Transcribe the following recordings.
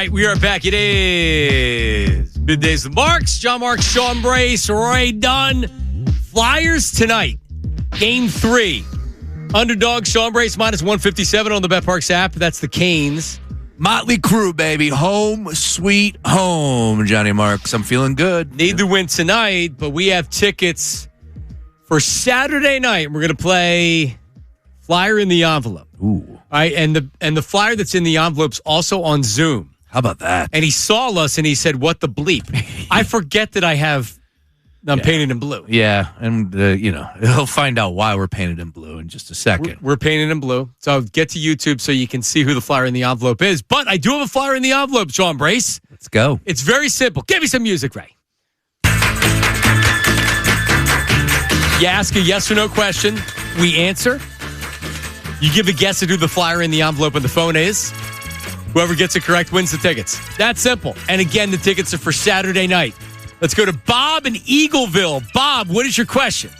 right, we are back. It is Middays with Marks. John Marks, Sean Brace, Ray Dunn. Flyers tonight. Game 3. Underdog, Sean Brace minus 157 on the BetParks app. That's the Canes. Motley Crue, baby. Home, sweet home, Johnny Marks. I'm feeling good. Need to win tonight, but we have tickets for Saturday night. We're going to play Flyer in the Envelope. Ooh. All right, and the flyer that's in the envelope's also on Zoom. How about that? And he saw us and he said, "What the bleep?" I forget that I'm painted in blue. Yeah, and he'll find out why we're painted in blue in just a second. We're painted in blue. So get to YouTube so you can see who the flyer in the envelope is. But I do have a flyer in the envelope, Sean Brace. Let's go. It's very simple. Give me some music, Ray. You ask a yes or no question. We answer. You give a guess at who the flyer in the envelope on the phone is. Whoever gets it correct wins the tickets. That's simple. And again, the tickets are for Saturday night. Let's go to Bob in Eagleville. Bob, what is your question?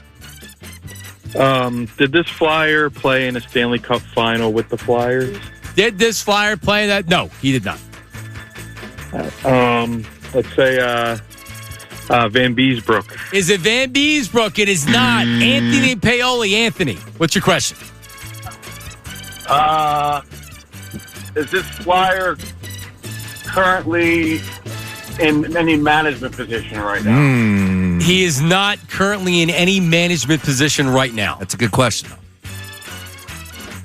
Did this Flyer play in a Stanley Cup final with the Flyers? Did this Flyer play that? No, he did not. Let's say Van Beesbrook. Is it Van Beesbrook? It is not. Anthony Paoli. Anthony, what's your question? Is this Flyer currently in any management position right now? He is not currently in any management position right now. That's a good question.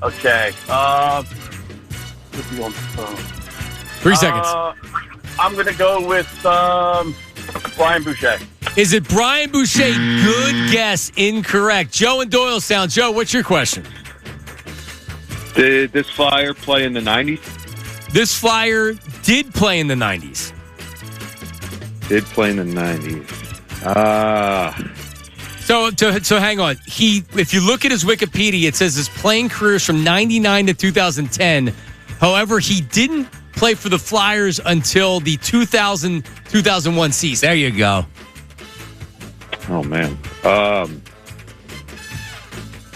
Okay. 3 seconds. I'm going to go with Brian Boucher. Is it Brian Boucher? Good guess. Incorrect. Joe in Doylestown. Joe, what's your question? Did this Flyer play in the 90s? This Flyer did play in the 90s. Did play in the 90s. So hang on. If you look at his Wikipedia, it says his playing career is from 99 to 2010. However, he didn't play for the Flyers until the 2000-2001 season. There you go. Oh, man.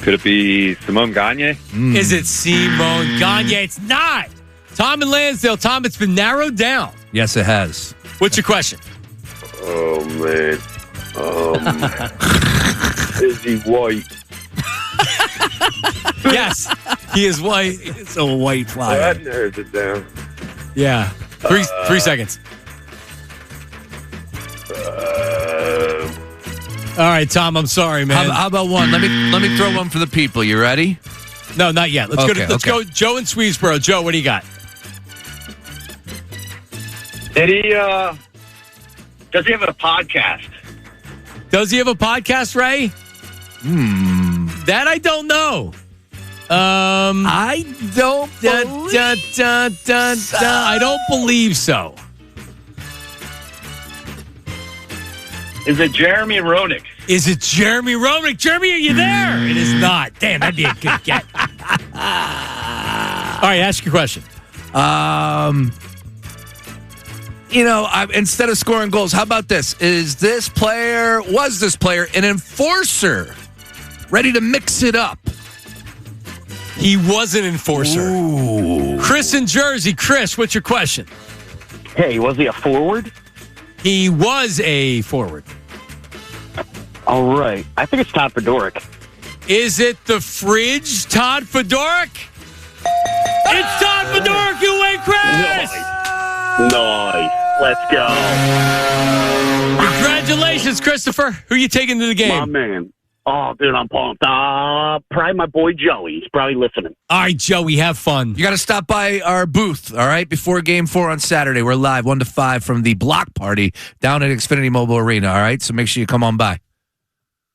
Could it be Simone Gagne? Is it Simone Gagne? It's not. Tom in Lansdale. Tom, it's been narrowed down. Yes, it has. What's your question? Oh, man. Is he white? Yes, he is white. It's a white Flyer. That narrows it down. Yeah. Three seconds. All right, Tom, I'm sorry, man. How about one? Let me throw one for the people. You ready? No, not yet. Let's go Joe in Swedesboro. Joe, what do you got? Did he, does he have a podcast? Does he have a podcast, Ray? That I don't know. I don't I don't believe so. Is it Jeremy Roenick? Is it Jeremy Roenick? Jeremy, are you there? It is not. Damn, that'd be a good get. All right, ask your question. Instead of scoring goals, how about this? Was this player an enforcer? Ready to mix it up? He was an enforcer. Ooh. Chris in Jersey. Chris, what's your question? Hey, was he a forward? He was a forward. All right. I think it's Todd Fedoruk. Is it the fridge, Todd Fedoruk? It's Todd Fedoruk. You win, Chris! Nice. Let's go. Congratulations, Christopher. Who are you taking to the game? My man. Oh, dude, I'm pumped. Probably my boy Joey. He's probably listening. All right, Joey, have fun. You got to stop by our booth, all right, before Game 4 on Saturday. We're live 1 to 5 from the block party down at Xfinity Mobile Arena, all right? So make sure you come on by.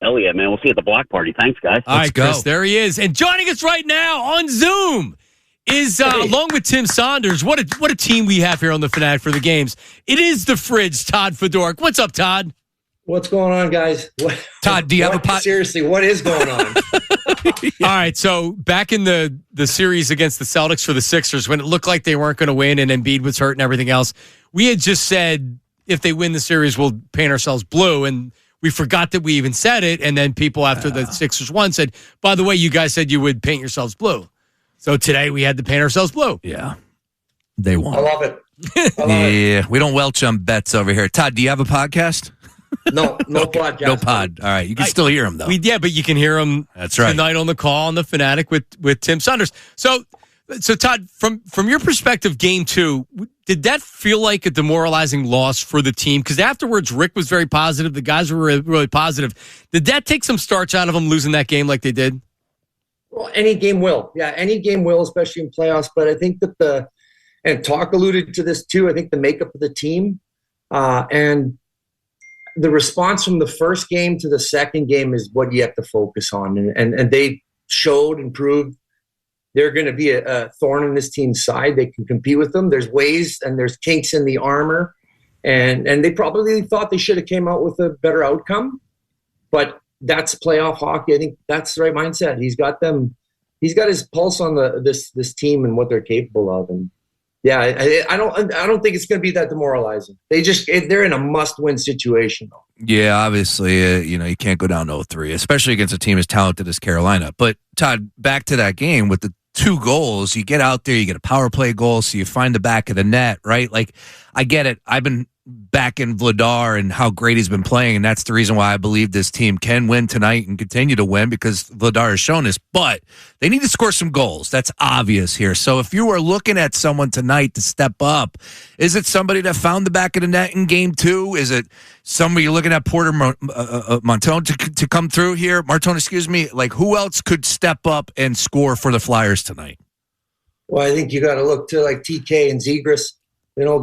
Hell yeah, man. We'll see you at the block party. Thanks, guys. All right, Chris, there he is. And joining us right now on Zoom is, along with Tim Saunders, what a team we have here on the Fanatic for the games. It is the fridge, Todd Fedoruk. What's up, Todd? What's going on, guys? Todd, do you have a pot? Seriously, what is going on? All right, so back in the series against the Celtics for the Sixers, when it looked like they weren't going to win and Embiid was hurt and everything else, we had just said if they win the series, we'll paint ourselves blue, and we forgot that we even said it, and then people after the Sixers won said, by the way, you guys said you would paint yourselves blue. So today we had to paint ourselves blue. Yeah. They won. I love it. I love it. Yeah, we don't welch on bets over here. Todd, do you have a podcast? No podcast. No pod. All right, you can still hear him though. Yeah, but you can hear him. That's right. Tonight on the call on the Fanatic with Tim Saunders. So Todd, from your perspective, game 2, did that feel like a demoralizing loss for the team? Because afterwards, Rick was very positive. The guys were really, really positive. Did that take some starch out of them losing that game like they did? Well, any game will. Yeah, any game will, especially in playoffs. But I think that and Talk alluded to this too, I think the makeup of the team and the response from the first game to the second game is what you have to focus on. And they showed and proved they're going to be a thorn in this team's side. They can compete with them. There's ways and there's kinks in the armor. And they probably thought they should have came out with a better outcome. But that's playoff hockey. I think that's the right mindset. He's got them. He's got his pulse on this team and what they're capable of. And yeah, I don't think it's going to be that demoralizing. They're in a must-win situation though. Yeah, obviously, you can't go down 0-3, especially against a team as talented as Carolina. But Todd, back to that game with the 2 goals, you get out there, you get a power play goal, so you find the back of the net, right? Like, I get it. I've been back in Vladar and how great he's been playing, and that's the reason why I believe this team can win tonight and continue to win, because Vladar has shown this. But they need to score some goals. That's obvious here. So if you are looking at someone tonight to step up, is it somebody that found the back of the net in game 2? Is it somebody you're looking at, Porter Martone, to come through here? Martone, excuse me. Like, who else could step up and score for the Flyers tonight? Well, I think you got to look to like TK and Zegras.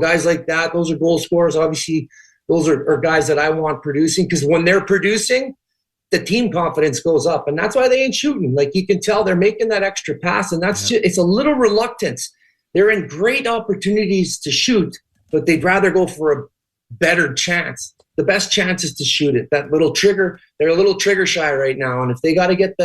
Guys like that, those are goal scorers. Obviously, those are guys that I want producing, because when they're producing, the team confidence goes up. And that's why they ain't shooting. Like, you can tell they're making that extra pass, and it's a little reluctance. They're in great opportunities to shoot, but they'd rather go for a better chance. The best chance is to shoot it. That little trigger, they're a little trigger shy right now. And if they got to get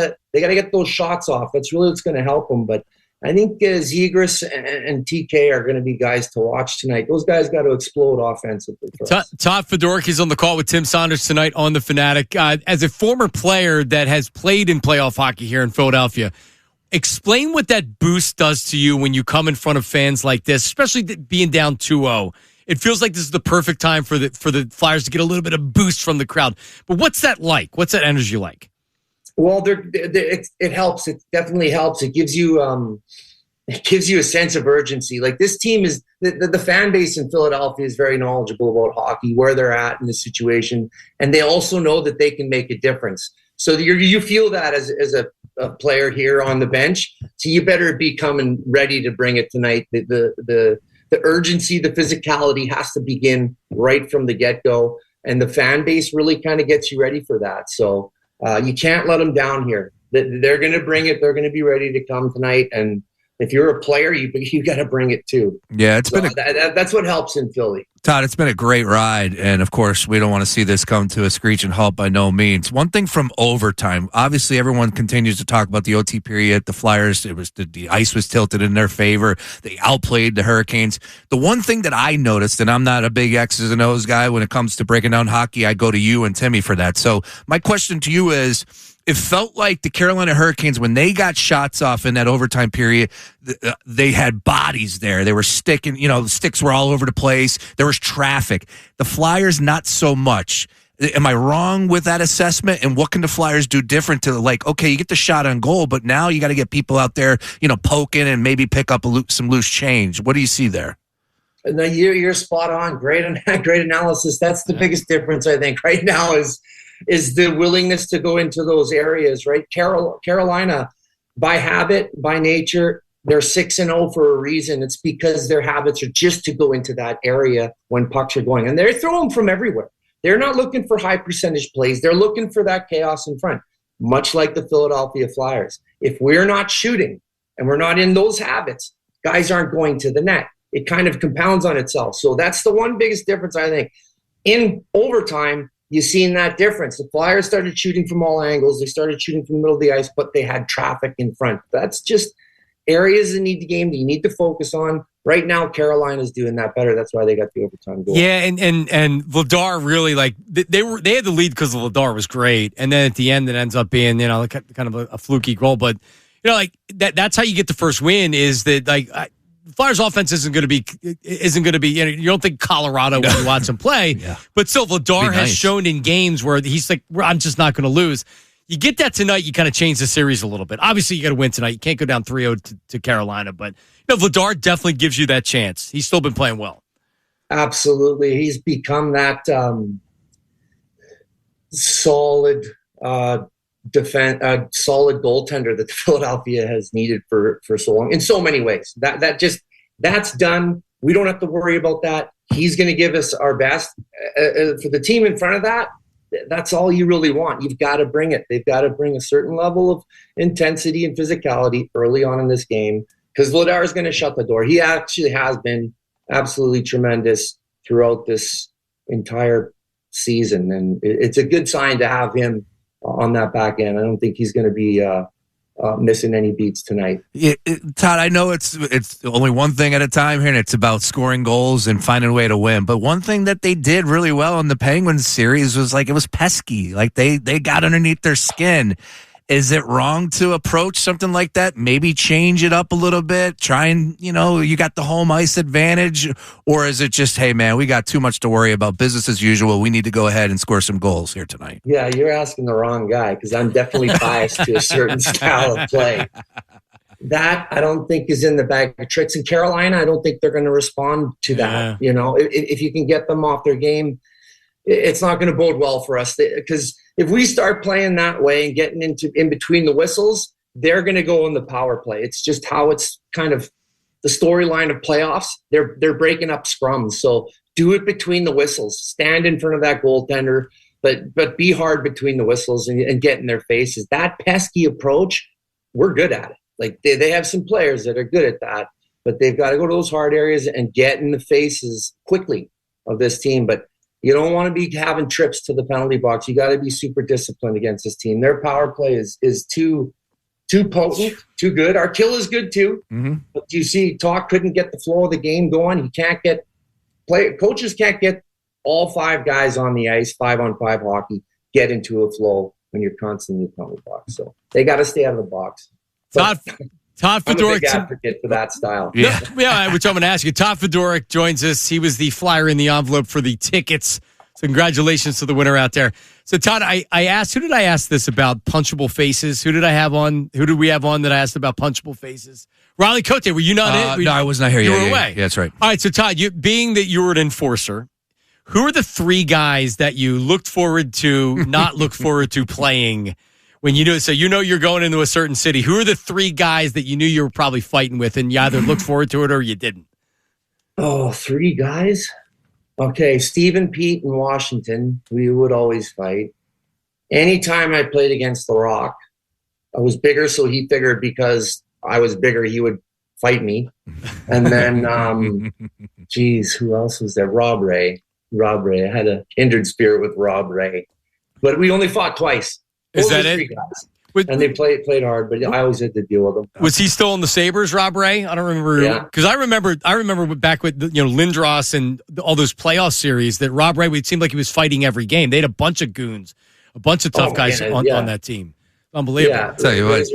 those shots off, that's really what's going to help them. But I think Zegras and TK are going to be guys to watch tonight. Those guys got to explode offensively. Todd Fedoruk is on the call with Tim Saunders tonight on the Fanatic. As a former player that has played in playoff hockey here in Philadelphia, explain what that boost does to you when you come in front of fans like this, especially being down 2-0. It feels like this is the perfect time for the Flyers to get a little bit of boost from the crowd. But what's that like? What's that energy like? Well, it helps. It definitely helps. It gives you a sense of urgency. Like, this team is the fan base in Philadelphia is very knowledgeable about hockey, where they're at in the situation, and they also know that they can make a difference. So you feel that as a player here on the bench. So you better be coming ready to bring it tonight. The urgency, the physicality has to begin right from the get-go, and the fan base really kind of gets you ready for that. So. You can't let them down here. They're going to bring it. They're going to be ready to come tonight. And if you're a player, you got to bring it too. Yeah, that's what helps in Philly. Todd, it's been a great ride, and of course, we don't want to see this come to a screeching halt by no means. One thing from overtime, obviously, everyone continues to talk about the OT period. The Flyers, the ice was tilted in their favor. They outplayed the Hurricanes. The one thing that I noticed, and I'm not a big X's and O's guy when it comes to breaking down hockey, I go to you and Timmy for that. So my question to you is, it felt like the Carolina Hurricanes, when they got shots off in that overtime period, they had bodies there. They were sticking, the sticks were all over the place. There was traffic. The Flyers, not so much. Am I wrong with that assessment? And what can the Flyers do different to, like, okay, you get the shot on goal, but now you got to get people out there, poking and maybe pick up some loose change. What do you see there? No, you're spot on. Great analysis. That's the biggest difference, I think, right now is the willingness to go into those areas, right? Carolina, by habit, by nature, they're 6-0 for a reason. It's because their habits are just to go into that area when pucks are going. And they're throwing from everywhere. They're not looking for high percentage plays. They're looking for that chaos in front, much like the Philadelphia Flyers. If we're not shooting and we're not in those habits, guys aren't going to the net. It kind of compounds on itself. So that's the one biggest difference, I think. In overtime, you've seen that difference. The Flyers started shooting from all angles. They started shooting from the middle of the ice, but they had traffic in front. That's just areas in the game that you need to focus on. Right now, Carolina's doing that better. That's why they got the overtime goal. Yeah, and Vladar really, like, they had the lead because Vladar was great, and then at the end it ends up being kind of a fluky goal. But that's how you get the first win. Is that, like, Flyers offense isn't going to be. You don't think Colorado when you watch them play, but still, Vladar has shown in games where he's like, I'm just not going to lose. You get that tonight, you kind of change the series a little bit. Obviously, you got to win tonight. You can't go down 3-0 to Carolina, but Vladar definitely gives you that chance. He's still been playing well. Absolutely, he's become that solid solid goaltender that Philadelphia has needed for so long in so many ways. That's done. We don't have to worry about that. He's going to give us our best. For the team in front of that, that's all you really want. You've got to bring it. They've got to bring a certain level of intensity and physicality early on in this game because Vladar is going to shut the door. He actually has been absolutely tremendous throughout this entire season, and it's a good sign to have him on that back end. I don't think he's going to be missing any beats tonight. Todd, I know it's only one thing at a time here, and it's about scoring goals and finding a way to win. But one thing that they did really well in the Penguins series was it was pesky. Like they got underneath their skin. Is it wrong to approach something like that? Maybe change it up a little bit, try and, you got the home ice advantage, or is it just, hey, man, we got too much to worry about, business as usual, we need to go ahead and score some goals here tonight? Yeah, you're asking the wrong guy because I'm definitely biased to a certain style of play. That I don't think is in the bag of tricks. In Carolina, I don't think they're going to respond to that. If you can get them off their game, it's not going to bode well for us because if we start playing that way and getting in between the whistles, they're going to go in the power play. It's just how it's kind of the storyline of playoffs. They're breaking up scrums. So do it between the whistles. Stand in front of that goaltender, but be hard between the whistles and get in their faces. That pesky approach, we're good at it. Like they have some players that are good at that, but they've got to go to those hard areas and get in the faces quickly of this team. But you don't want to be having trips to the penalty box. You got to be super disciplined against this team. Their power play is too potent, too good. Our kill is good too. Mm-hmm. But you see, Talk couldn't get the flow of the game going. He can't coaches can't get all five guys on the ice, 5-on-5 hockey, get into a flow when you're constantly in the penalty box. So they got to stay out of the box. Todd Fedoruk, I'm a big advocate for that style. Yeah, which I'm going to ask you. Todd Fedoruk joins us. He was the flyer in the envelope for the tickets. So congratulations to the winner out there. So Todd, I asked, who did I ask this about punchable faces? Who did we have on that I asked about punchable faces? Riley Cote, were you not in? No, I was not here. You were away. Yeah, that's right. All right, so Todd, being that you were an enforcer, who are the three guys that you looked forward to, not look forward to playing when you're going into a certain city? Who are the three guys that you knew you were probably fighting with and you either looked forward to it or you didn't? Oh, three guys? Okay, Steve and Pete in Washington, we would always fight. Anytime I played against The Rock, I was bigger, so he figured because I was bigger, he would fight me. And then, who else was there? Rob Ray. I had a kindred spirit with Rob Ray. But we only fought twice. Is that it? And they played hard, but I always had to deal with them. Was he still in the Sabres, Rob Ray? I don't remember. Because I remember back with Lindros and all those playoff series that Rob Ray, it seemed like he was fighting every game. They had a bunch of goons, a bunch of tough guys on that team. Unbelievable. Yeah, tell you what,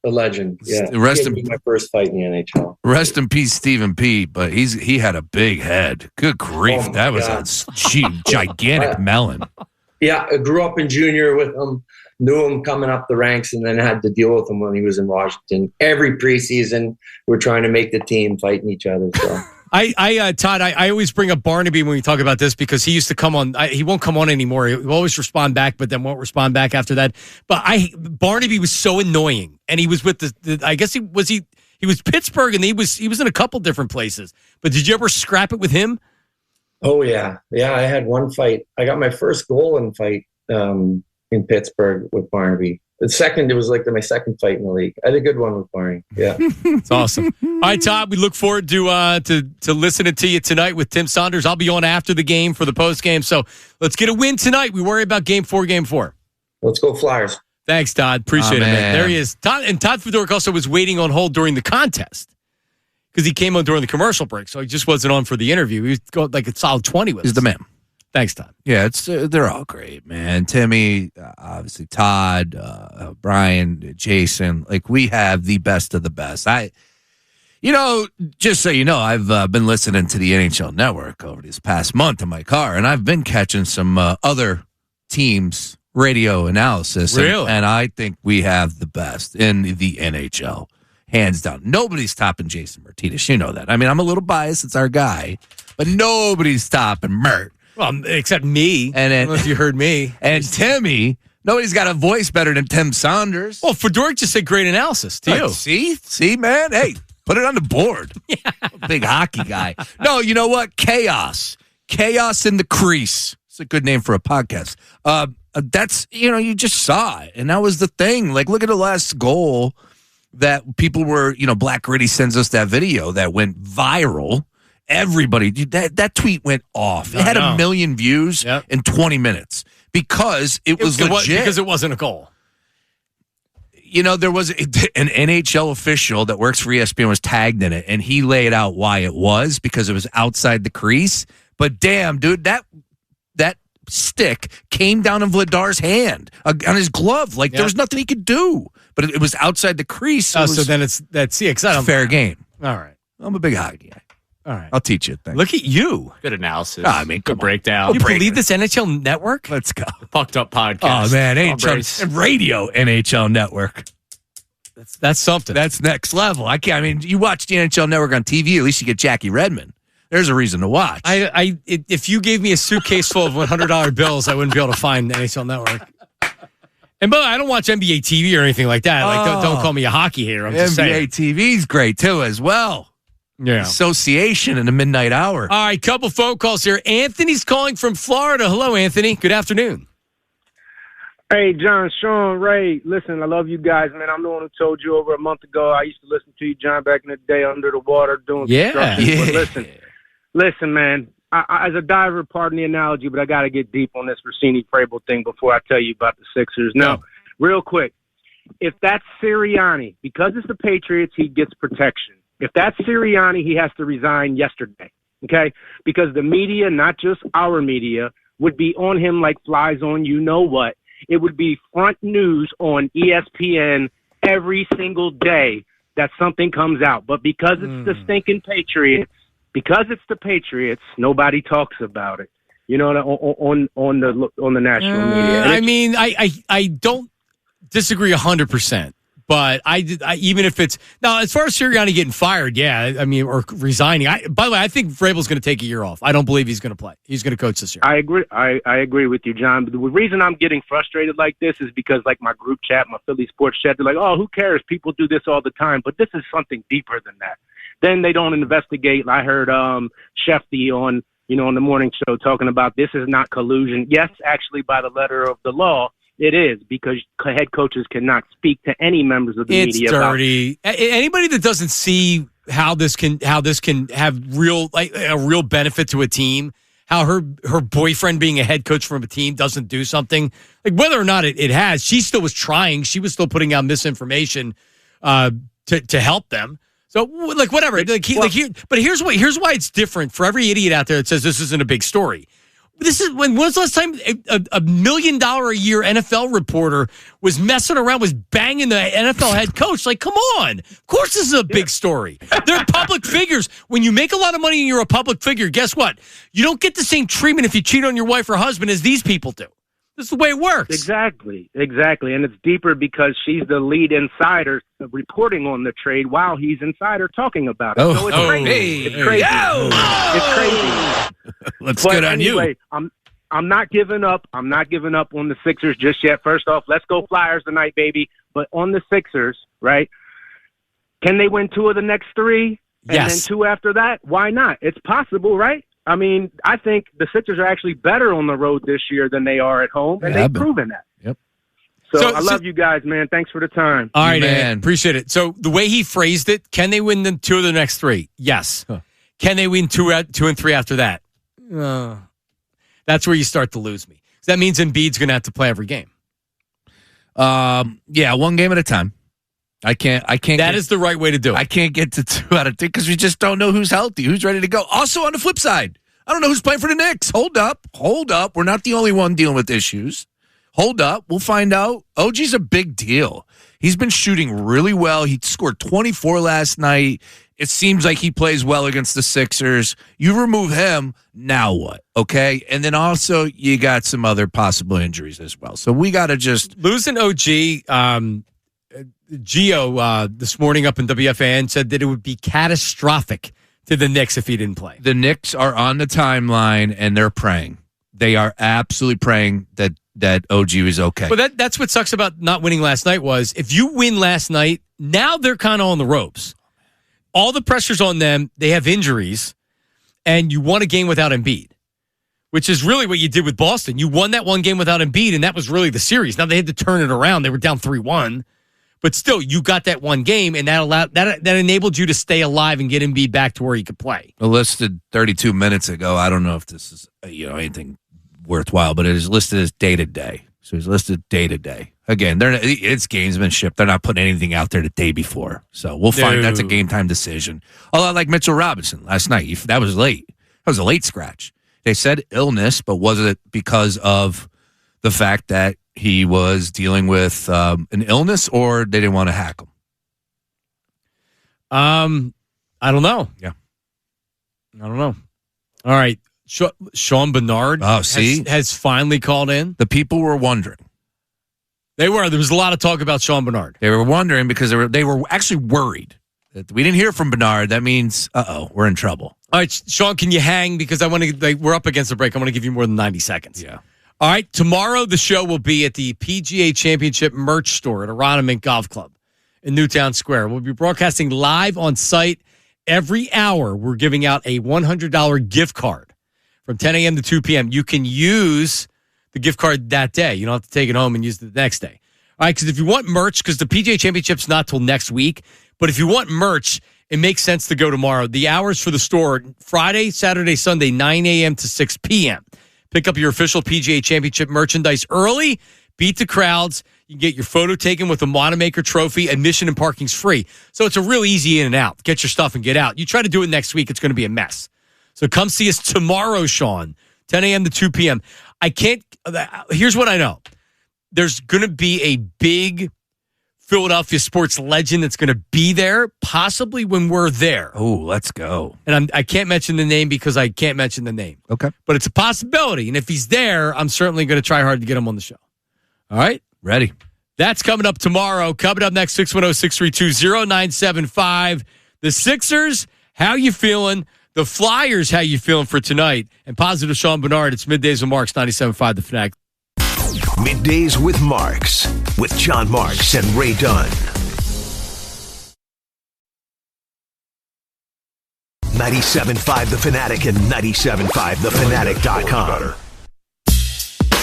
a legend. Yeah, my first fight in the NHL. Rest in peace, Stephen Pete. But he had a big head. Good grief, that was a gigantic melon. Yeah, I grew up in junior with him. Knew him coming up the ranks, and then had to deal with him when he was in Washington. Every preseason, we're trying to make the team fighting each other. So. Todd, I always bring up Barnaby when we talk about this because he used to come on. He won't come on anymore. He'll always respond back, but then won't respond back after that. But Barnaby was so annoying, and he was with I guess he was Pittsburgh, and he was in a couple different places. But did you ever scrap it with him? Oh yeah. I had one fight. I got my first goal in fight. In Pittsburgh with Barnaby. The second, it was like my second fight in the league. I had a good one with Barney. Yeah. It's awesome. All right, Todd, we look forward to listening to you tonight with Tim Saunders. I'll be on after the game for the post game. So let's get a win tonight. We worry about game four. Let's go Flyers. Thanks, Todd. Appreciate it, man. There he is. Todd Fedoruk also was waiting on hold during the contest because he came on during the commercial break. So he just wasn't on for the interview. He was going like a solid 20 with us. He's the man. Thanks, Todd. Yeah, it's they're all great, man. Timmy, obviously Todd, Brian, Jason. Like we have the best of the best. You know, just so you know, I've been listening to the NHL Network over this past month in my car, and I've been catching some other teams' radio analysis. Really? And I think we have the best in the NHL, hands down. Nobody's topping Jason Martinez. You know that. I mean, I'm a little biased. It's our guy. But nobody's topping Mert. Well, except me. And I don't know if you heard me. And Timmy. Nobody's got a voice better than Tim Saunders. Well, Fedoruk just said great analysis to you. See, man? Hey, put it on the board. Yeah. Big hockey guy. No, you know what? Chaos. Chaos in the crease. It's a good name for a podcast. That's, you just saw it. And that was the thing. Like, look at the last goal that people were, Black Gritty sends us that video that went viral. Everybody, that tweet went off. It had 1 million views in 20 minutes. Because it was legit. Because it wasn't a goal. There was an NHL official that works for ESPN was tagged in it, and he laid out why it was, because it was outside the crease. But damn, dude, that stick came down in Vladar's hand, on his glove. Like, there was nothing he could do. But it was outside the crease. So then that's fair game. All right. I'm a big hockey guy. All right. I'll teach you. Thanks. Look at you. Good analysis. I mean, good breakdown. You believe this NHL Network? Let's go. Fucked up podcast. Oh, man. NHL and radio NHL Network. That's something. That's next level. You watch the NHL Network on TV, at least you get Jackie Redmond. There's a reason to watch. If you gave me a suitcase full of $100 bills, I wouldn't be able to find the NHL Network. And by the way, I don't watch NBA TV or anything like that. Like, don't call me a hockey hater. I'm just saying. NBA TV's great, too, as well. Yeah. Association in the midnight hour. All right, couple phone calls here. Anthony's calling from Florida. Hello, Anthony. Good afternoon. Hey, John, Sean, Ray. Listen, I love you guys, man. I'm the one who told you over a month ago. I used to listen to you, John, back in the day under the water doing construction. But listen, man. I, as a diver, pardon the analogy, but I got to get deep on this Rossini Frable thing before I tell you about the Sixers. Now, real quick, if that's Sirianni, because it's the Patriots, he gets protection. If that's Sirianni, he has to resign yesterday, okay? Because the media, not just our media, would be on him like flies on you-know-what. It would be front news on ESPN every single day that something comes out. But because it's the stinking Patriots, nobody talks about it, on the national media. I don't disagree 100%. But I even if it's now, as far as Sirianni getting fired, or resigning. By the way, I think Vrabel's going to take a year off. I don't believe he's going to play. He's going to coach this year. I agree. I agree with you, John. But the reason I'm getting frustrated like this is because, like, my group chat, my Philly sports chat, they're like, "Oh, who cares? People do this all the time." But this is something deeper than that. Then they don't investigate. I heard Shefty on the morning show talking about this is not collusion. Yes, actually, by the letter of the law. It is, because head coaches cannot speak to any members of the media. It's dirty. Anybody that doesn't see how this can have a real benefit to a team, how her boyfriend being a head coach from a team doesn't do something, like whether or not it has, she still was trying. She was still putting out misinformation to help them. So, like, whatever. But here's why it's different for every idiot out there that says this isn't a big story. When was the last time a $1 million a year NFL reporter was messing around, was banging the NFL head coach? Like, come on. Of course this is a big story. They're public figures. When you make a lot of money and you're a public figure, guess what? You don't get the same treatment if you cheat on your wife or husband as these people do. This is the way it works. Exactly. And it's deeper because she's the lead insider reporting on the trade while he's insider talking about it. So it's crazy. It's crazy. It's crazy. Let's get on anyway, you. I'm not giving up. I'm not giving up on the Sixers just yet. First off, let's go Flyers tonight, baby. But on the Sixers, right? Can they win 2 of the next 3? And then 2 after that? Why not? It's possible, right? I mean, I think the Sixers are actually better on the road this year than they are at home, and they've proven that. Yep. So I love you guys, man. Thanks for the time. All right, man. Appreciate it. So the way he phrased it, can they win 2 of the next 3? Yes. Huh. Can they win 2 and 3 after that? That's where you start to lose me. That means Embiid's going to have to play every game. Yeah, 1 game at a time. I can't. That is the right way to do it. I can't get to 2 out of 3 because we just don't know who's healthy, who's ready to go. Also, on the flip side, I don't know who's playing for the Knicks. Hold up. We're not the only one dealing with issues. Hold up. We'll find out. OG's a big deal. He's been shooting really well. He scored 24 last night. It seems like he plays well against the Sixers. You remove him, now what? Okay? And then also you got some other possible injuries as well. So we got to just... Losing OG, Gio this morning up in WFAN said that it would be catastrophic to the Knicks if he didn't play. The Knicks are on the timeline, and they're praying. They are absolutely praying that OG is okay. Well, that's what sucks about not winning last night was if you win last night, now they're kind of on the ropes. All the pressure's on them. They have injuries, and you won a game without Embiid, which is really what you did with Boston. You won that one game without Embiid, and that was really the series. Now they had to turn it around. They were down 3-1, but still, you got that one game, and that enabled you to stay alive and get Embiid back to where he could play. Listed 32 minutes ago. I don't know if this is anything worthwhile, but it is listed as day-to-day. So he's listed day-to-day. Again, it's gamesmanship. They're not putting anything out there the day before. So we'll find that's a game-time decision. Although, like Mitchell Robinson last night, that was late. That was a late scratch. They said illness, but was it because of the fact that he was dealing with an illness, or they didn't want to hack him? I don't know. Yeah. I don't know. All right. Sean Bernard has finally called in. The people were wondering. There was a lot of talk about Sean Bernard. They were wondering because they were actually worried that we didn't hear from Bernard. That means, we're in trouble. All right, Sean, can you hang? Because we're up against the break. I want to give you more than 90 seconds. Yeah. All right, tomorrow the show will be at the PGA Championship merch store at Aronimink Golf Club in Newtown Square. We'll be broadcasting live on site every hour. We're giving out a $100 gift card from 10 a.m. to 2 p.m. You can use the gift card that day. You don't have to take it home and use it the next day. All right, because if you want merch, because the PGA Championship's not till next week, but if you want merch, it makes sense to go tomorrow. The hours for the store, Friday, Saturday, Sunday, 9 a.m. to 6 p.m. Pick up your official PGA Championship merchandise early, beat the crowds. You can get your photo taken with the Wanamaker trophy. Admission and parking's free. So it's a real easy in and out. Get your stuff and get out. You try to do it next week, it's going to be a mess. So come see us tomorrow, Sean, 10 a.m. to 2 p.m. Here's what I know. There's going to be a big Philadelphia sports legend that's going to be there, possibly when we're there. Oh, let's go. And I can't mention the name because I can't mention the name. Okay. But it's a possibility. And if he's there, I'm certainly going to try hard to get him on the show. All right? Ready. That's coming up tomorrow. Coming up next, 610-632-0975. The Sixers, how you feeling? The Flyers, how you feeling for tonight? And positive Sean Bernard. It's Middays with Marks, 97.5 The Fanatic. Middays with Marks, with John Marks and Ray Dunn. 97.5 The Fanatic and 97.5thefanatic.com.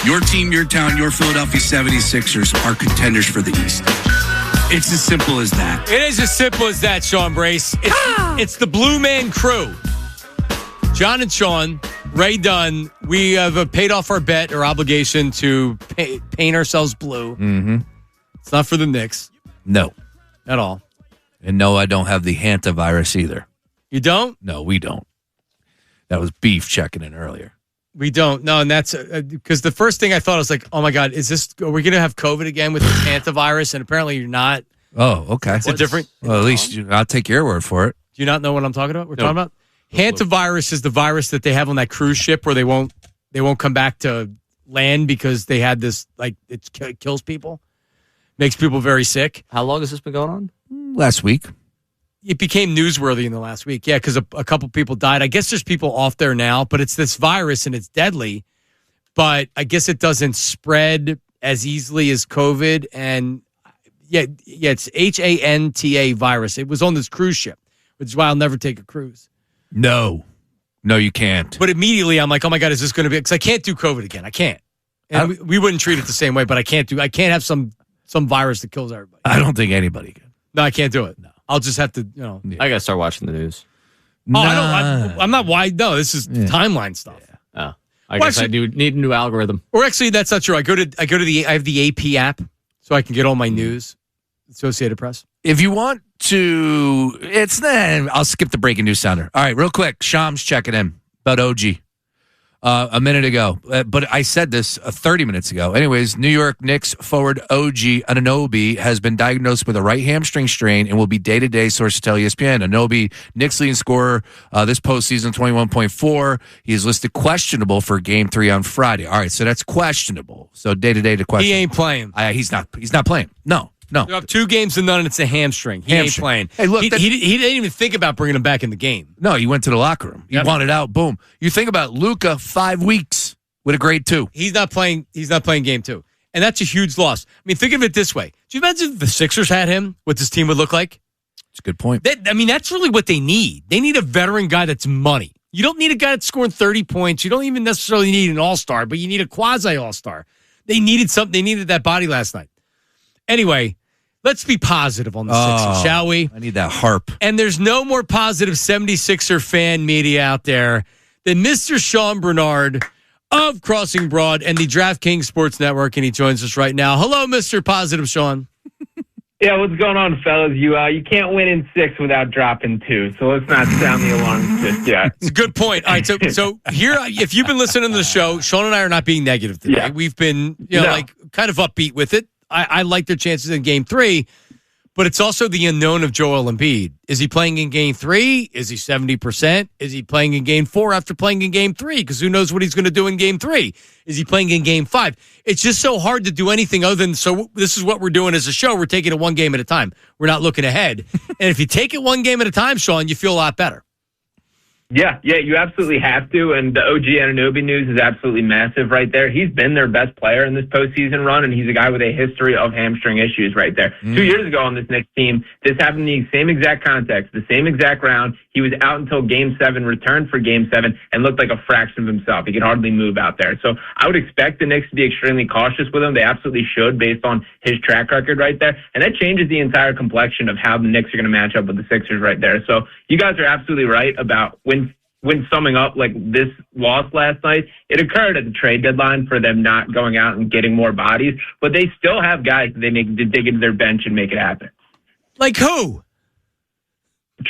Your team, your town, your Philadelphia 76ers are contenders for the East. It's as simple as that. It is as simple as that, Sean Brace. It's the Blue Man Crew. John and Sean, Ray Dunn, we have paid off our bet or obligation to paint ourselves blue. Mm-hmm. It's not for the Knicks. No. At all. And no, I don't have the hantavirus either. You don't? No, we don't. That was Beef checking in earlier. We don't. No, and that's because the first thing I thought was like, oh my God, are we going to have COVID again with this hantavirus? And apparently you're not. Oh, okay. It's a different. Well, at least I'll take your word for it. Do you not know what I'm talking about? We're talking about? Hantavirus is the virus that they have on that cruise ship where they won't come back to land because they had this, like, it kills people, makes people very sick. How long has this been going on? Last week. It became newsworthy in the last week, yeah, because a couple people died. I guess there's people off there now, but it's this virus and it's deadly. But I guess it doesn't spread as easily as COVID. And yeah, it's HANTA virus. It was on this cruise ship, which is why I'll never take a cruise. No, you can't. But immediately I'm like, oh my God, is this going to be? Because I can't do COVID again. I can't. And we wouldn't treat it the same way, but I can't have some virus that kills everybody. I don't think anybody can. No, I can't do it. No. I'll just have to, Yeah. I got to start watching the news. Oh, I'm not wide. No, this is timeline stuff. Yeah. I guess I do need a new algorithm. Or actually, that's not true. I have the AP app so I can get all my news. Associated Press. If you want to, I'll skip the breaking news sounder. All right, real quick. Shams checking in about OG. A minute ago, but I said this 30 minutes ago. Anyways, New York Knicks forward OG Anunoby has been diagnosed with a right hamstring strain and will be day-to-day, sources tell ESPN. Anunoby, Knicks leading scorer this postseason, 21.4. He is listed questionable for Game 3 on Friday. All right, so that's questionable. So day-to-day to question. He ain't playing. He's not playing. No. You have 2 games and none, and it's a hamstring. He ain't playing. Hey, look, he didn't even think about bringing him back in the game. No, he went to the locker room. He wanted out. Boom. You think about Luka, 5 weeks with a grade 2. He's not playing Game 2, and that's a huge loss. I mean, think of it this way: do you imagine if the Sixers had him, what this team would look like? That's a good point. That's really what they need. They need a veteran guy that's money. You don't need a guy that's scoring 30 points. You don't even necessarily need an all-star, but you need a quasi all-star. They needed something. They needed that body last night. Anyway. Let's be positive on the Sixers, shall we? I need that harp. And there's no more positive 76er fan media out there than Mr. Sean Bernard of Crossing Broad and the DraftKings Sports Network, and he joins us right now. Hello, Mr. Positive Sean. Yeah, what's going on, fellas? You can't win in 6 without dropping 2, so let's not sound the alarm just yet. It's a good point. All right, so here, if you've been listening to the show, Sean and I are not being negative today. Yeah. We've been, kind of upbeat with it. I like their chances in Game 3, but it's also the unknown of Joel Embiid. Is he playing in Game 3? Is he 70%? Is he playing in Game 4 after playing in Game 3? Because who knows what he's going to do in Game 3? Is he playing in Game 5? It's just so hard to do anything other than, so this is what we're doing as a show. We're taking it one game at a time. We're not looking ahead. And if you take it one game at a time, Sean, you feel a lot better. Yeah, you absolutely have to, and the OG Anunoby news is absolutely massive right there. He's been their best player in this postseason run, and he's a guy with a history of hamstring issues right there. 2 years ago on this Knicks team, this happened in the same exact context, the same exact round. He was out until Game 7, returned for Game 7, and looked like a fraction of himself. He could hardly move out there. So I would expect the Knicks to be extremely cautious with him. They absolutely should, based on his track record right there, and that changes the entire complexion of how the Knicks are going to match up with the Sixers right there. So you guys are absolutely right about when summing up like this loss last night, it occurred at the trade deadline for them not going out and getting more bodies, but they still have guys that they make to dig into their bench and make it happen. Like who?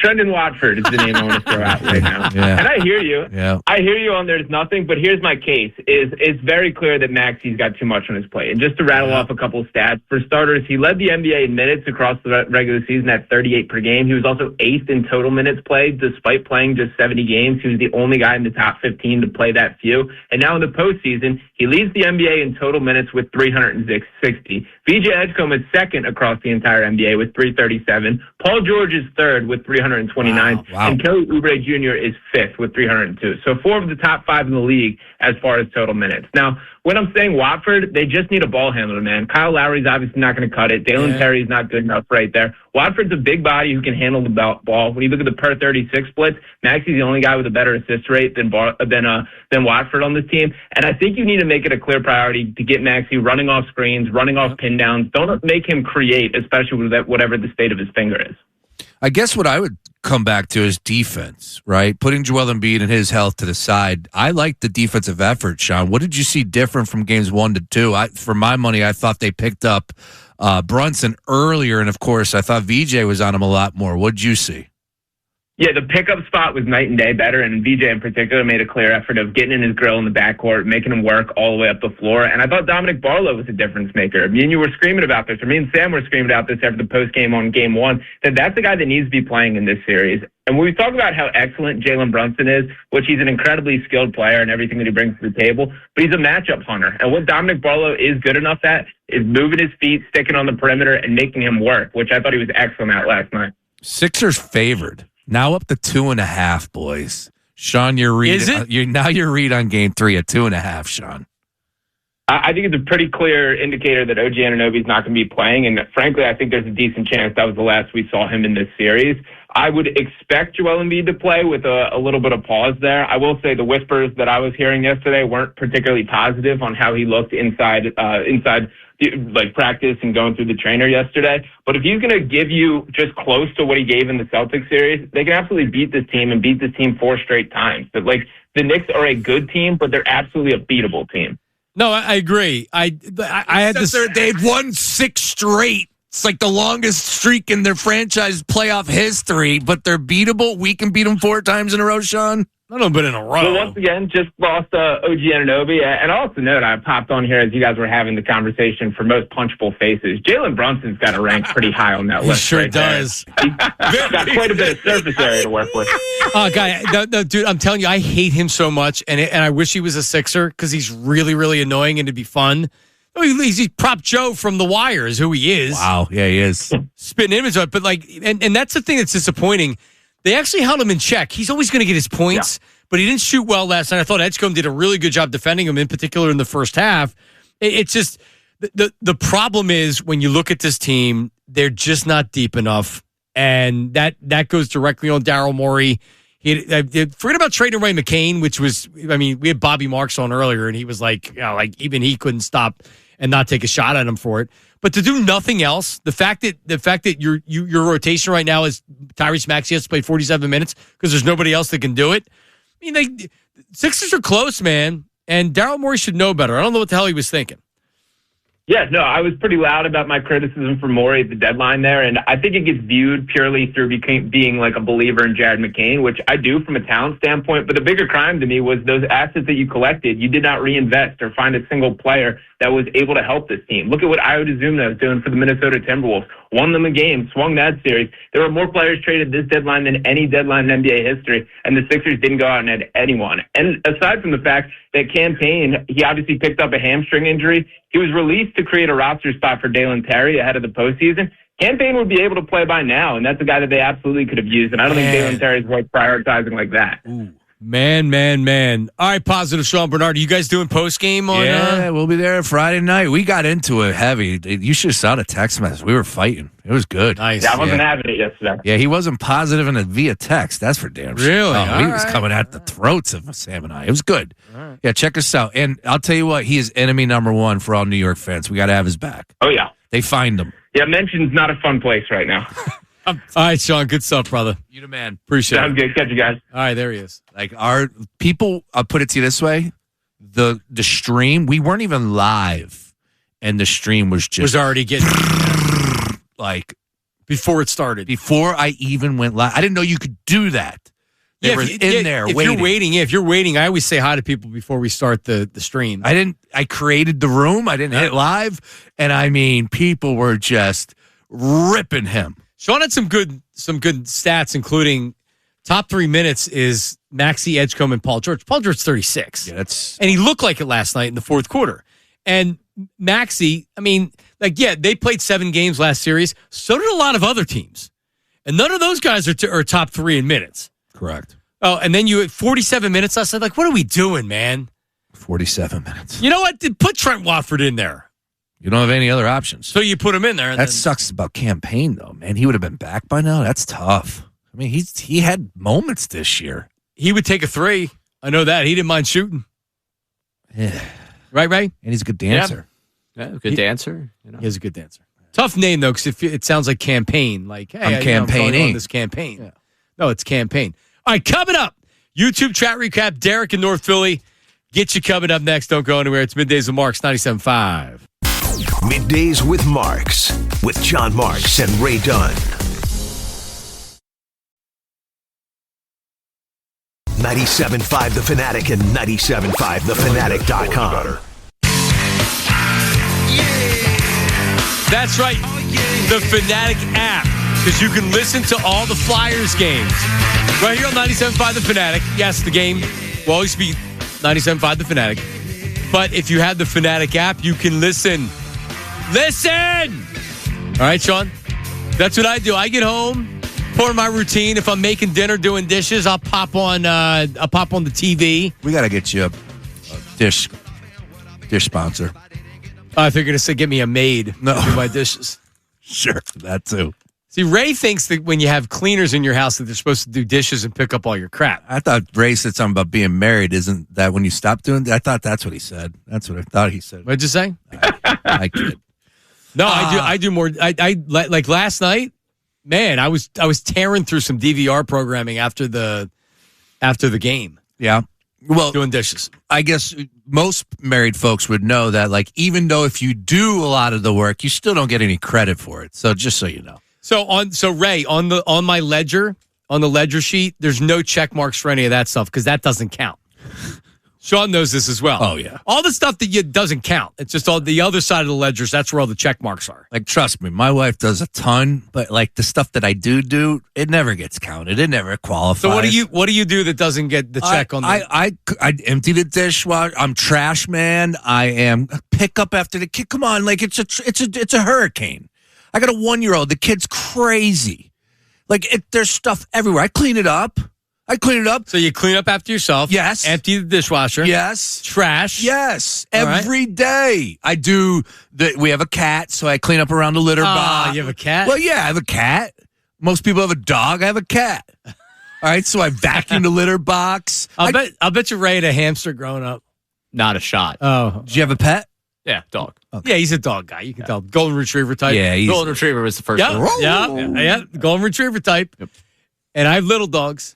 Trendon Watford is the name I want to throw out right now. Yeah. And I hear you. Yeah. I hear you on there's nothing, but here's my case. It's very clear that Maxi's got too much on his plate. And just to rattle off a couple of stats, for starters, he led the NBA in minutes across the regular season at 38 per game. He was also 8th in total minutes played, despite playing just 70 games. He was the only guy in the top 15 to play that few. And now in the postseason, he leads the NBA in total minutes with 360. VJ Edgecombe is second across the entire NBA with 337. Paul George is third with 329. Wow. And Kelly Oubre Jr. is fifth with 302. So 4 of the top 5 in the league as far as total minutes. Now, when I'm saying Watford, they just need a ball handler, man. Kyle Lowry's obviously not going to cut it. Dalen Terry's not good enough right there. Watford's a big body who can handle the ball. When you look at the per 36 splits, Maxi's the only guy with a better assist rate than Watford on this team. And I think you need to make it a clear priority to get Maxi running off screens, running off pin downs. Don't make him create, especially with whatever the state of his finger is. I guess what I would come back to is defense, right? Putting Joel Embiid and his health to the side. I like the defensive effort, Sean. What did you see different from games 1 to 2? For my money, I thought they picked up Brunson earlier, and of course, I thought VJ was on him a lot more. What did you see? Yeah, the pickup spot was night and day better, and VJ in particular made a clear effort of getting in his grill in the backcourt, making him work all the way up the floor. And I thought Dominic Barlow was a difference maker. Me and you were screaming about this, or me and Sam were screaming about this after the postgame on Game 1, that's the guy that needs to be playing in this series. And when we talk about how excellent Jalen Brunson is, which he's an incredibly skilled player and everything that he brings to the table, but he's a matchup hunter. And what Dominic Barlow is good enough at is moving his feet, sticking on the perimeter, and making him work, which I thought he was excellent at last night. Sixers favored. Now up to 2.5, boys. Sean, your read. Is it? Your read on Game 3 at 2.5, Sean. I think it's a pretty clear indicator that OG Anunoby's not going to be playing, and frankly, I think there's a decent chance that was the last we saw him in this series. I would expect Joel Embiid to play with a little bit of pause there. I will say the whispers that I was hearing yesterday weren't particularly positive on how he looked inside like practice and going through the trainer yesterday. But if he's going to give you just close to what he gave in the Celtics series, they can absolutely beat this team and beat this team 4 straight times. But like the Knicks are a good team, but they're absolutely a beatable team. No, I agree. I had this. They had won 6 straight. It's like the longest streak in their franchise playoff history, but they're beatable. We can beat them 4 times in a row, Sean. Not a bit in a row. Well, once again, just lost OG Anunoby. And I'll also note, I popped on here as you guys were having the conversation for most punchable faces. Jalen Brunson's got to rank pretty high on that list. He sure right does. He's got quite a bit of surface area to work with. Dude, I'm telling you, I hate him so much, and I wish he was a Sixer because he's really, really annoying and it'd be fun. Oh, he's Prop Joe from The Wire is who he is. Wow, yeah, he is. Spitting image, but and that's the thing that's disappointing. They actually held him in check. He's always going to get his points, but he didn't shoot well last night. I thought Edgecombe did a really good job defending him, in particular in the first half. It's just the problem is when you look at this team, they're just not deep enough, and that goes directly on Daryl Morey. Forget about trading Ray McCain, which was, I mean, we had Bobby Marks on earlier, and he was like, even he couldn't stop and not take a shot at him for it. But to do nothing else, the fact that your rotation right now is Tyrese Maxey has to play 47 minutes because there's nobody else that can do it. I mean, Sixers are close, man, and Daryl Morey should know better. I don't know what the hell he was thinking. Yeah, no, I was pretty loud about my criticism for Morey at the deadline there, and I think it gets viewed purely through being like a believer in Jared McCain, which I do from a talent standpoint, but the bigger crime to me was those assets that you collected, you did not reinvest or find a single player that was able to help this team. Look at what Ayo Dosunmu is doing for the Minnesota Timberwolves. Won them a game, swung that series. There were more players traded this deadline than any deadline in NBA history, and the Sixers didn't go out and add anyone. And aside from the fact that Cam Payne, he obviously picked up a hamstring injury, he was released to create a roster spot for Dalen Terry ahead of the postseason. Cam Payne would be able to play by now, and that's a guy that they absolutely could have used, and I don't think Dalen Terry is worth prioritizing like that. Ooh. Man. All right, Positive Sean Bernard. Are you guys doing post game on? Yeah, we'll be there Friday night. We got into it heavy. You should have saw the text message. We were fighting. It was good. Nice. Yeah, I wasn't having it yesterday. Yeah, he wasn't positive in it via text. That's for damn sure. Really? He was coming at the throats of Sam and I. It was good. Right. Yeah, check us out. And I'll tell you what, he is enemy number one for all New York fans. We got to have his back. Oh, yeah. They find him. Yeah, Mention's not a fun place right now. All right, Sean. Good stuff, brother. You the man. Appreciate Sounds it. good. Catch you guys. All right, there he is. Like our people, I'll put it to you this way: the stream, we weren't even live, and the stream was already getting like before it started. Before I even went live, I didn't know you could do that. They were in there if waiting. If you're waiting, I always say hi to people before we start the stream. I created the room. I didn't hit live, and I mean, people were just ripping him. Sean had some good stats, including top 3 minutes is Maxey, Edgecombe, and Paul George. Paul George's 36. Yeah, and he looked like it last night in the fourth quarter. And Maxey, I mean, they played 7 games last series. So did a lot of other teams. And none of those guys are top 3 in minutes. Correct. Oh, and then you had 47 minutes last night. Like, what are we doing, man? 47 minutes. You know what? Put Trent Watford in there. You don't have any other options. So you put him in there. And that sucks about Cam Payne, though, man. He would have been back by now. That's tough. I mean, he had moments this year. He would take a 3. I know that. He didn't mind shooting. Yeah. Right? And he's a good dancer. Yeah, good dancer. You know. He has a good dancer. Tough name, though, because it sounds like campaign. Like, hey, I'm campaigning on this campaign. Yeah. No, it's campaign. All right, coming up, YouTube chat recap, Derek in North Philly. Get you coming up next. Don't go anywhere. It's Middays with Marks, 97.5. Middays with Marks, with John Marks and Ray Dunn. 97.5 The Fanatic and 97.5thefanatic.com. That's right, the Fanatic app, because you can listen to all the Flyers games right here on 97.5 The Fanatic. Yes, the game will always be 97.5 The Fanatic. But if you have the Fanatic app, you can listen. Listen! All right, Sean? That's what I do. I get home, part of my routine. If I'm making dinner, doing dishes, I'll pop on the TV. We got to get you a dish sponsor. I think you're going to say, get me a maid to do my dishes. Sure, that too. See, Ray thinks that when you have cleaners in your house that they're supposed to do dishes and pick up all your crap. I thought Ray said something about being married. Isn't that when you stop doing that? I thought that's what he said. That's what I thought he said. What'd you say? I kid. No, I do more. I like last night, man, I was tearing through some DVR programming after the game. Yeah. Well, doing dishes. I guess most married folks would know that, like, even though if you do a lot of the work, you still don't get any credit for it. So just so you know. So Ray, on my ledger, on the ledger sheet, there's no check marks for any of that stuff because that doesn't count. Sean knows this as well. Oh, yeah. All the stuff that doesn't count. It's just all the other side of the ledgers. That's where all the check marks are. Like, trust me, my wife does a ton, but like the stuff that I do, it never gets counted. It never qualifies. So what do you do that doesn't get the check on the? I empty the dishwasher. I'm trash man. I am pick up after the kid. Come on, like it's a hurricane. I got a 1-year-old. The kid's crazy. Like there's stuff everywhere. I clean it up. So you clean up after yourself. Yes. Empty the dishwasher. Yes. Trash. Yes. All Every day. I do. We have a cat, so I clean up around the litter box. You have a cat? Well, yeah, I have a cat. Most people have a dog. I have a cat. All right, so I vacuum the litter box. I'll bet you Ray had a hamster growing up. Not a shot. Oh. Did you have a pet? Yeah, dog. Okay. Yeah, he's a dog guy. You can tell. Golden Retriever type. Yeah, Golden Retriever was the first one. Yeah. Golden Retriever type. Yep. And I have little dogs.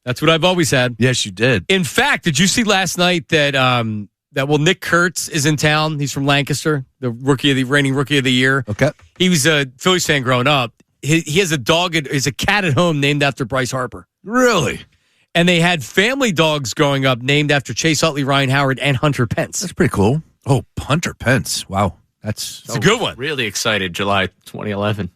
That's what I've always had. Yes, you did. In fact, did you see last night that Nick Kurtz is in town? He's from Lancaster, the reigning rookie of the year. Okay. He was a Phillies fan growing up. He has a dog, is a cat at home named after Bryce Harper. Really? And they had family dogs growing up named after Chase Utley, Ryan Howard, and Hunter Pence. That's pretty cool. Oh, Hunter Pence. Wow. It's a good one. Really excited, July 2011.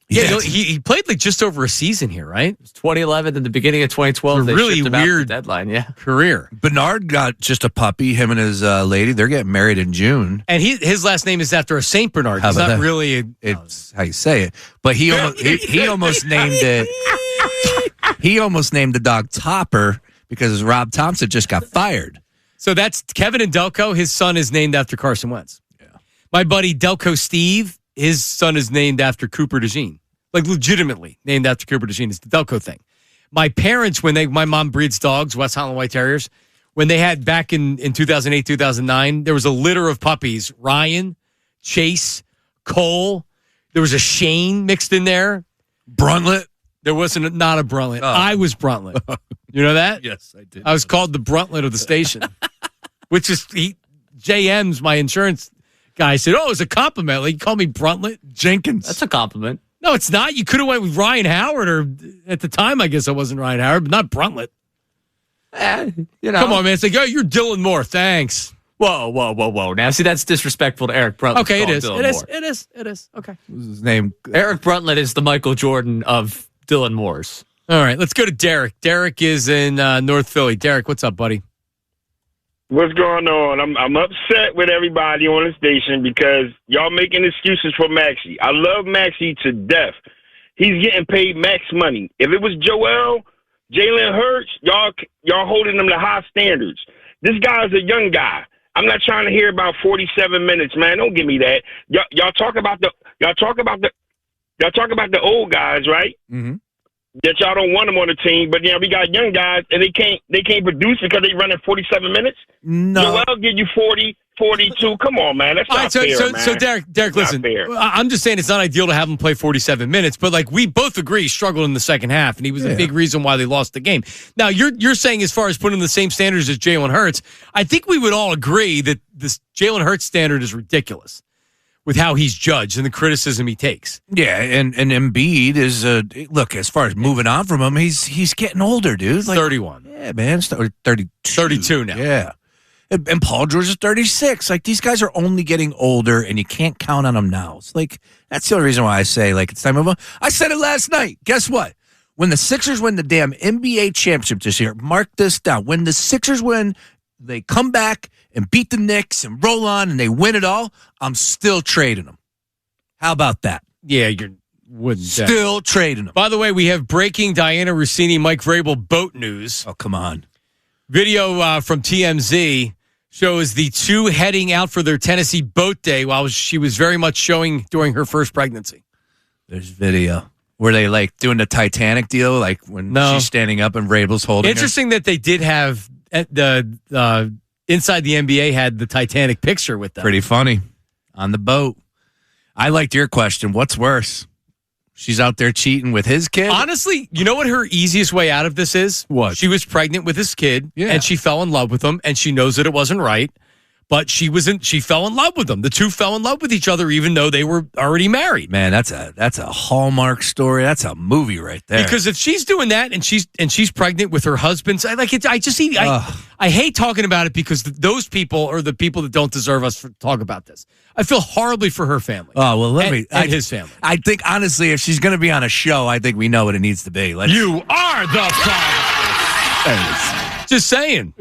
Yeah, he played like just over a season here, right? It was 2011 and the beginning of 2012. It's a really weird deadline, yeah. Career. Bernard got just a puppy, him and his lady. They're getting married in June. And his last name is after a Saint Bernard. How He's about not that? really It's how you say it. But he almost named it. He almost named the dog Topper because Rob Thompson just got fired. So that's Kevin and Delco. His son is named after Carson Wentz. Yeah. My buddy Delco Steve, his son is named after Cooper DeJean. Like legitimately named after Cooper DeJean. It's the Delco thing. My parents, my mom breeds dogs, West Highland White Terriers. When they had back in 2008, 2009, there was a litter of puppies. Ryan, Chase, Cole. There was a Shane mixed in there. Bruntlet. There wasn't not a Bruntlet. Oh. I was Bruntlet. You know that? Yes, I did. I was called the Bruntlet of the station, which is JM's, my insurance guy, said, "Oh, it's a compliment. Like, you call me Bruntlet Jenkins." That's a compliment. No, it's not. You could have went with Ryan Howard, or at the time, I guess I wasn't Ryan Howard, but not Bruntlet. Come on, man. It's like, oh, you're Dylan Moore. Thanks. Whoa. Now, see, that's disrespectful to Eric Bruntlet. Okay, it is. It is. Okay. What was his name? Eric Bruntlet is the Michael Jordan of Dylan Moore's. All right, let's go to Derek. Derek is in North Philly. Derek, what's up, buddy? What's going on? I'm upset with everybody on the station because y'all making excuses for Maxey. I love Maxey to death. He's getting paid max money. If it was Joel, Jalen Hurts, y'all holding them to high standards. This guy's a young guy. I'm not trying to hear about 47 minutes, man. Don't give me that. Y'all talk about the old guys, right? Mm-hmm. That y'all don't want them on the team, but we got young guys and they can't produce because they running 47 minutes. No, Joel give you 40, 42. Come on, man. That's not fair, man. So Derek, listen. I'm just saying it's not ideal to have him play 47 minutes, but like we both agree, he struggled in the second half, and he was a big reason why they lost the game. Now you're saying as far as putting the same standards as Jalen Hurts, I think we would all agree that this Jalen Hurts standard is ridiculous with how he's judged and the criticism he takes. Yeah, and Embiid is look, as far as moving on from him, he's getting older, dude. Like, 31. Yeah, man, 32. 32 now. Yeah. And Paul George is 36. Like, these guys are only getting older, and you can't count on them now. It's like, that's the only reason why I say, like, it's time to move on. I said it last night. Guess what? When the Sixers win the damn NBA championship this year, mark this down. When the Sixers win, they come back and beat the Knicks and roll on and they win it all, I'm still trading them. How about that? Yeah, you wouldn't. Still trading them. By the way, we have breaking Diana Rossini, Mike Vrabel boat news. Oh, come on. Video from TMZ shows the two heading out for their Tennessee boat day while she was very much showing during her first pregnancy. There's video. Were they like doing the Titanic deal? Like when she's standing up and Vrabel's holding Interesting that they did have the inside the NBA had the Titanic picture with them. Pretty funny. On the boat. I liked your question. What's worse? She's out there cheating with his kid? Honestly, you know what her easiest way out of this is? What? She was pregnant with his kid, and she fell in love with him, and she knows that it wasn't right. But she fell in love with him. The two fell in love with each other, even though they were already married. Man, that's a Hallmark story. That's a movie right there. Because if she's doing that and she's pregnant with her husband's, I hate talking about it because those people are the people that don't deserve us to talk about this. I feel horribly for her family. Oh well, and his family. I think honestly, if she's going to be on a show, I think we know what it needs to be. You are the problem. Just saying.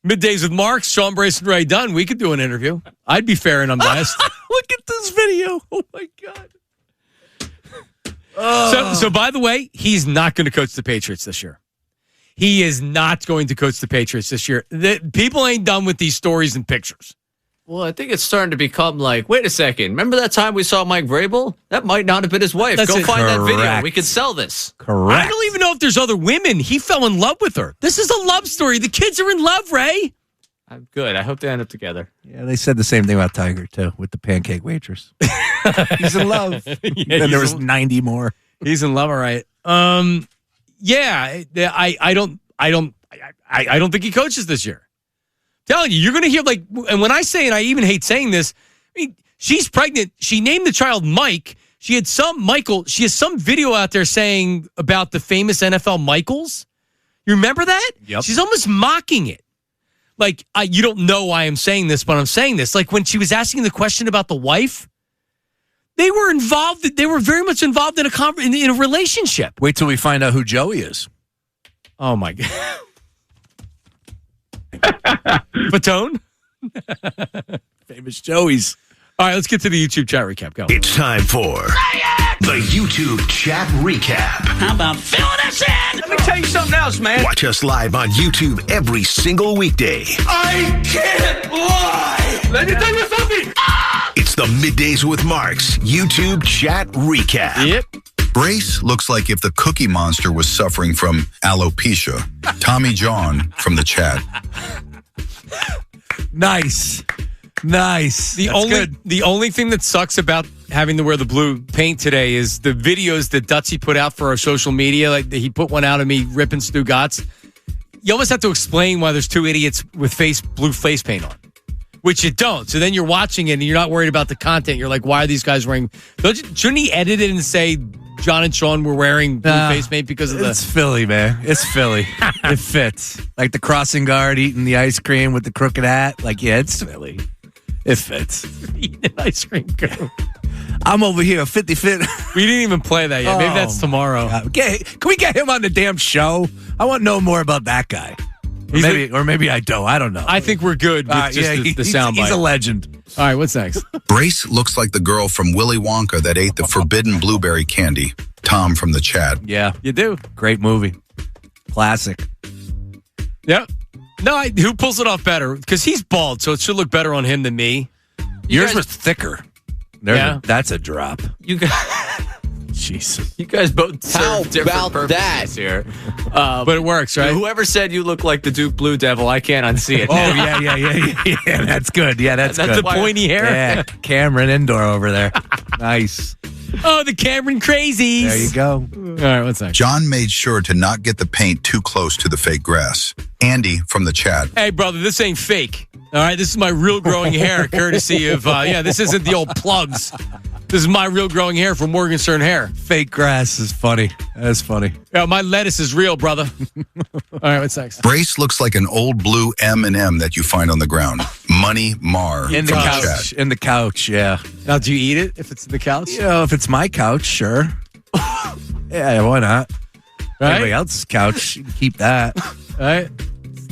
Middays with Mark, Sean Brace, and Ray Dunn. We could do an interview. I'd be fair and unbiased. Look at this video. Oh, my God. So, by the way, he's not going to coach the Patriots this year. He is not going to coach the Patriots this year. People ain't done with these stories and pictures. Well, I think it's starting to become like, wait a second. Remember that time we saw Mike Vrabel? That might not have been his wife. Go find that video. We could sell this. Correct. I don't even know if there's other women. He fell in love with her. This is a love story. The kids are in love, Ray. I'm good. I hope they end up together. Yeah, they said the same thing about Tiger, too, with the pancake waitress. He's in love. And there was 90 more. He's in love, all right. Yeah, I don't think he coaches this year. Telling you, you're going to hear and when I say, and I even hate saying this, I mean, she's pregnant. She named the child Mike. She has some video out there saying about the famous NFL Michaels. You remember that? Yep. She's almost mocking it. You don't know why I'm saying this, but I'm saying this. Like when she was asking the question about the wife, they were involved. They were very much involved in a relationship. Wait till we find out who Joey is. Oh my God. Fatone? Famous Joey's. All right, let's get to the YouTube chat recap. Go. It's time for the YouTube chat recap. How about filling us in? Let me tell you something else, man. Watch us live on YouTube every single weekday. I can't lie. Let me tell you something. It's the Middays with Marks YouTube chat recap. Yep. Brace looks like if the Cookie Monster was suffering from alopecia. Tommy John from the chat. Nice. The only thing that sucks about having to wear the blue paint today is the videos that Dutzy put out for our social media. Like he put one out of me ripping Stugatz. You almost have to explain why there's two idiots with blue face paint on, which you don't. So then you're watching it and you're not worried about the content. You're like, why are these guys wearing? Shouldn't he edit it and say John and Sean were wearing blue face paint because of It's Philly, man. It's Philly. It fits. Like the crossing guard eating the ice cream with the crooked hat. Like, yeah, it's Philly. It fits. Eating an ice cream cone. I'm over here 50-50. We didn't even play that yet. Maybe that's tomorrow. Can we get him on the damn show? I want to know more about that guy. Or maybe I don't. I don't know. I think we're good with the soundbite. He's a legend. All right, what's next? Brace looks like the girl from Willy Wonka that ate the forbidden blueberry candy. Tom from the chat. Yeah, you do. Great movie. Classic. Yep. No, who pulls it off better? Because he's bald, so it should look better on him than me. Yours was thicker. That's a drop. You guys, jeez. You guys both serve different purposes here. But it works, right? Whoever said you look like the Duke Blue Devil, I can't unsee it. Oh, yeah. That's good. Yeah, that's good. The pointy hair. Yeah, Cameron Indoor over there. Nice. Oh, the Cameron crazies. There you go. All right, what's next? John made sure to not get the paint too close to the fake grass. Andy from the chat. Hey, brother, this ain't fake. All right, this is my real growing hair, courtesy of, this isn't the old plugs. This is my real growing hair from Morgenstern Hair. Fake grass is funny. That's funny. Yeah, my lettuce is real, brother. All right, what's next? Brace looks like an old blue M&M that you find on the ground. Money Mar in the from couch. The chat. In the couch, yeah. Now, do you eat it if it's in the couch? You know, if it's my couch, sure. Yeah, why not? Right? Anybody else's couch, you can keep that. All right.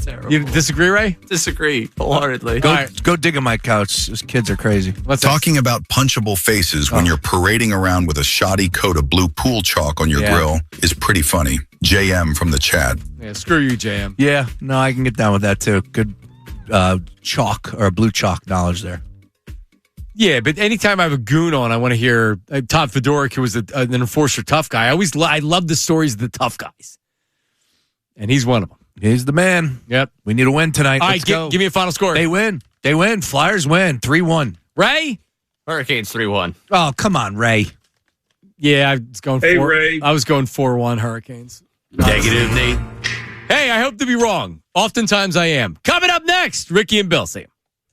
Terrible. You disagree, Ray? Disagree wholeheartedly. Go dig in my couch. Those kids are crazy. Talking about punchable faces when you're parading around with a shoddy coat of blue pool chalk on your grill is pretty funny. JM from the chat. Yeah, screw you, JM. Yeah, no, I can get down with that too. Good chalk or blue chalk knowledge there. Yeah, but anytime I have a goon on, I want to hear Todd Fedoruk, who was an enforcer tough guy. I love the stories of the tough guys. And he's one of them. He's the man. Yep. We need a win tonight. All right, Let's go. Give me a final score. They win. Flyers win. 3-1. Ray? Hurricanes 3-1. Oh, come on, Ray. Yeah, I was going Ray. I was going 4-1 Hurricanes. Negative, Nate. Hey, I hope to be wrong. Oftentimes I am. Coming up next, Ricky and Bill. See you.